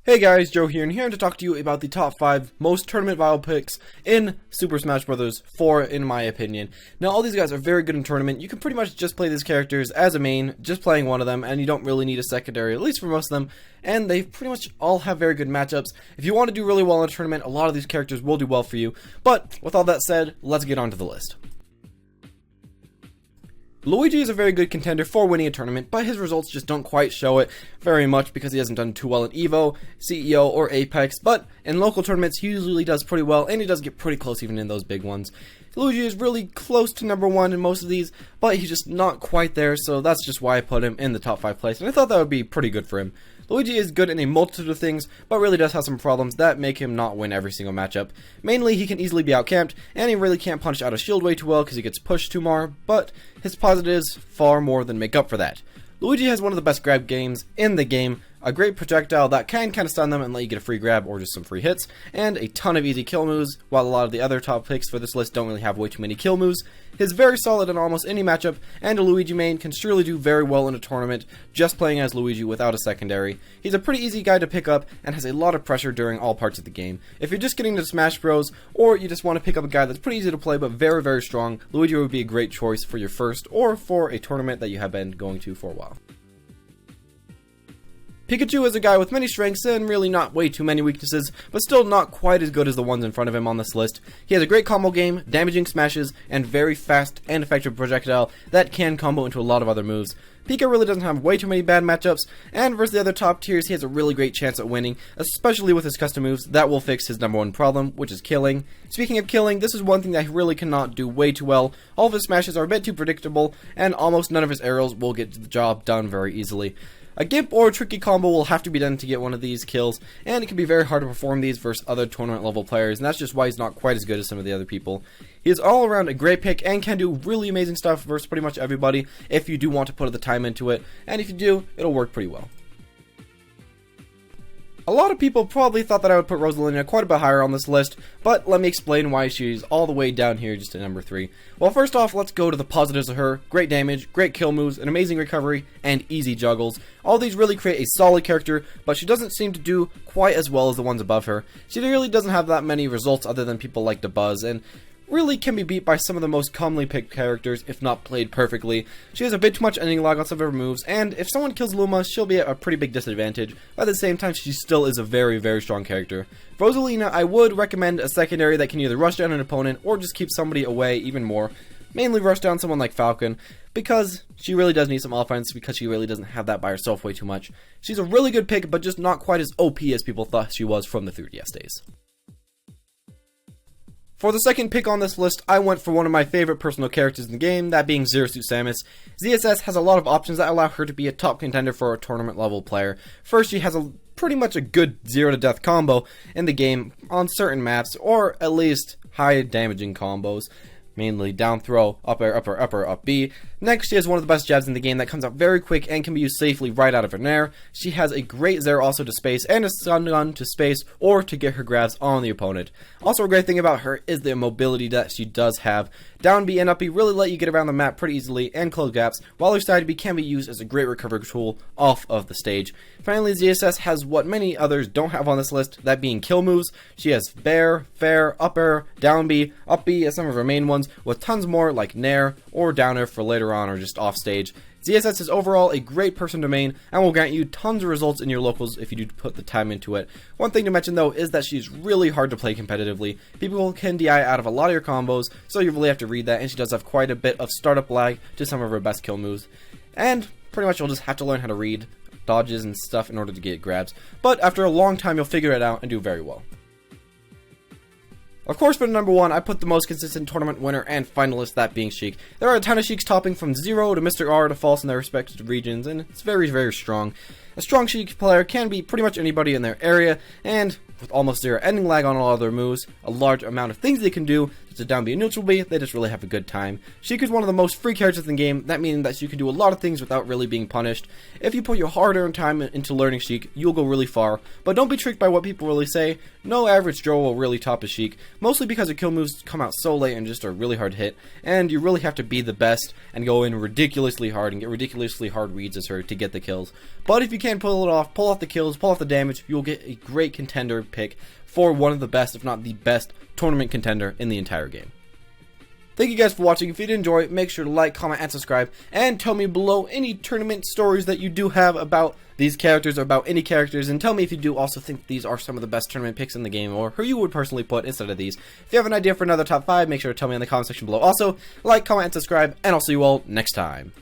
Hey guys, Joe here, and here to talk to you about the top 5 most tournament viable picks in Super Smash Bros. 4, in my opinion. Now, all these guys are very good in tournament. You can pretty much just play these characters as a main, just playing one of them, and you don't really need a secondary, at least for most of them, and they pretty much all have very good matchups. If you want to do really well in a tournament, a lot of these characters will do well for you. But, with all that said, let's get on to the list. Luigi is a very good contender for winning a tournament, but his results just don't quite show it very much because he hasn't done too well in EVO, CEO, or Apex, but in local tournaments he usually does pretty well, and he does get pretty close even in those big ones. Luigi is really close to number 1 in most of these, but he's just not quite there, so that's just why I put him in the top 5 place, and I thought that would be pretty good for him. Luigi is good in a multitude of things, but really does have some problems that make him not win every single matchup. Mainly, he can easily be outcamped, and he really can't punish out a shield way too well because he gets pushed too more, but his positives far more than make up for that. Luigi has one of the best grab games in the game, a great projectile that can kind of stun them and let you get a free grab or just some free hits, and a ton of easy kill moves, while a lot of the other top picks for this list don't really have way too many kill moves. He's very solid in almost any matchup, and a Luigi main can surely do very well in a tournament just playing as Luigi without a secondary. He's a pretty easy guy to pick up and has a lot of pressure during all parts of the game. If you're just getting into Smash Bros, or you just want to pick up a guy that's pretty easy to play but very, very strong, Luigi would be a great choice for your first or for a tournament that you have been going to for a while. Pikachu is a guy with many strengths and really not way too many weaknesses, but still not quite as good as the ones in front of him on this list. He has a great combo game, damaging smashes, and very fast and effective projectile that can combo into a lot of other moves. Pika really doesn't have way too many bad matchups, and versus the other top tiers he has a really great chance at winning, especially with his custom moves that will fix his number 1 problem, which is killing. Speaking of killing, this is one thing that he really cannot do way too well. All of his smashes are a bit too predictable, and almost none of his arrows will get the job done very easily. A gimp or a tricky combo will have to be done to get one of these kills, and it can be very hard to perform these versus other tournament level players, and that's just why he's not quite as good as some of the other people. He is all around a great pick and can do really amazing stuff versus pretty much everybody if you do want to put the time into it, and if you do, it'll work pretty well. A lot of people probably thought that I would put Rosalina quite a bit higher on this list, but let me explain why she's all the way down here just at number 3. Well, first off, let's go to the positives of her. Great damage, great kill moves, an amazing recovery, and easy juggles. All these really create a solid character, but she doesn't seem to do quite as well as the ones above her. She really doesn't have that many results other than people like to buzz, and really can be beat by some of the most commonly picked characters if not played perfectly. She has a bit too much ending lag on some of her moves, and if someone kills Luma, she'll be at a pretty big disadvantage, but at the same time she still is a very, very strong character. For Rosalina, I would recommend a secondary that can either rush down an opponent or just keep somebody away even more. Mainly rush down someone like Falcon, because she really does need some offense because she really doesn't have that by herself way too much. She's a really good pick, but just not quite as OP as people thought she was from the 3DS days. For the second pick on this list, I went for one of my favorite personal characters in the game, that being Zero Suit Samus. ZSS has a lot of options that allow her to be a top contender for a tournament level player. First, she has pretty much a good 0 to death combo in the game on certain maps, or at least high damaging combos. Mainly down throw, up air, up B. Next, she has one of the best jabs in the game that comes out very quick and can be used safely right out of her nair. She has a great Zero also to space and a stun gun to space or to get her grabs on the opponent. Also, a great thing about her is the mobility that she does have. Down B and up B really let you get around the map pretty easily and close gaps, while her side B can be used as a great recovery tool off of the stage. Finally, ZSS has what many others don't have on this list, that being kill moves. She has Bear, Fair, Up Air, Down B, Up B as some of her main ones, with tons more like Nair or Down Air for later on or just off stage. ZSS is overall a great person to main and will grant you tons of results in your locals if you do put the time into it. One thing to mention though is that she's really hard to play competitively. People can DI out of a lot of your combos, so you really have to read that, and she does have quite a bit of startup lag to some of her best kill moves. And pretty much you'll just have to learn how to read dodges and stuff in order to get grabs, but after a long time you'll figure it out and do very well. Of course, for number 1, I put the most consistent tournament winner and finalist, that being Sheik. There are a ton of Sheiks topping from 0 to Mr. R to false in their respective regions, and it's very, very strong. A strong Sheik player can beat pretty much anybody in their area, and with almost 0 ending lag on all other moves, a large amount of things they can do, to down B and neutral B, they just really have a good time. Sheik is one of the most free characters in the game, that meaning that she can do a lot of things without really being punished. If you put your hard-earned time into learning Sheik, you'll go really far, but don't be tricked by what people really say. No average Joe will really top a Sheik, mostly because her kill moves come out so late and just are really hard to hit, and you really have to be the best and go in ridiculously hard and get ridiculously hard reads as her to get the kills. But if you can pull it off, pull off the kills, pull off the damage, you'll get a great contender pick for one of the best, if not the best, tournament contender in the entire game. Thank you guys for watching. If you did enjoy, make sure to like, comment, and subscribe, and tell me below any tournament stories that you do have about these characters or about any characters, and tell me if you do also think these are some of the best tournament picks in the game, or who you would personally put instead of these. If you have an idea for another top 5, make sure to tell me in the comment section below. Also, like, comment, and subscribe, and I'll see you all next time.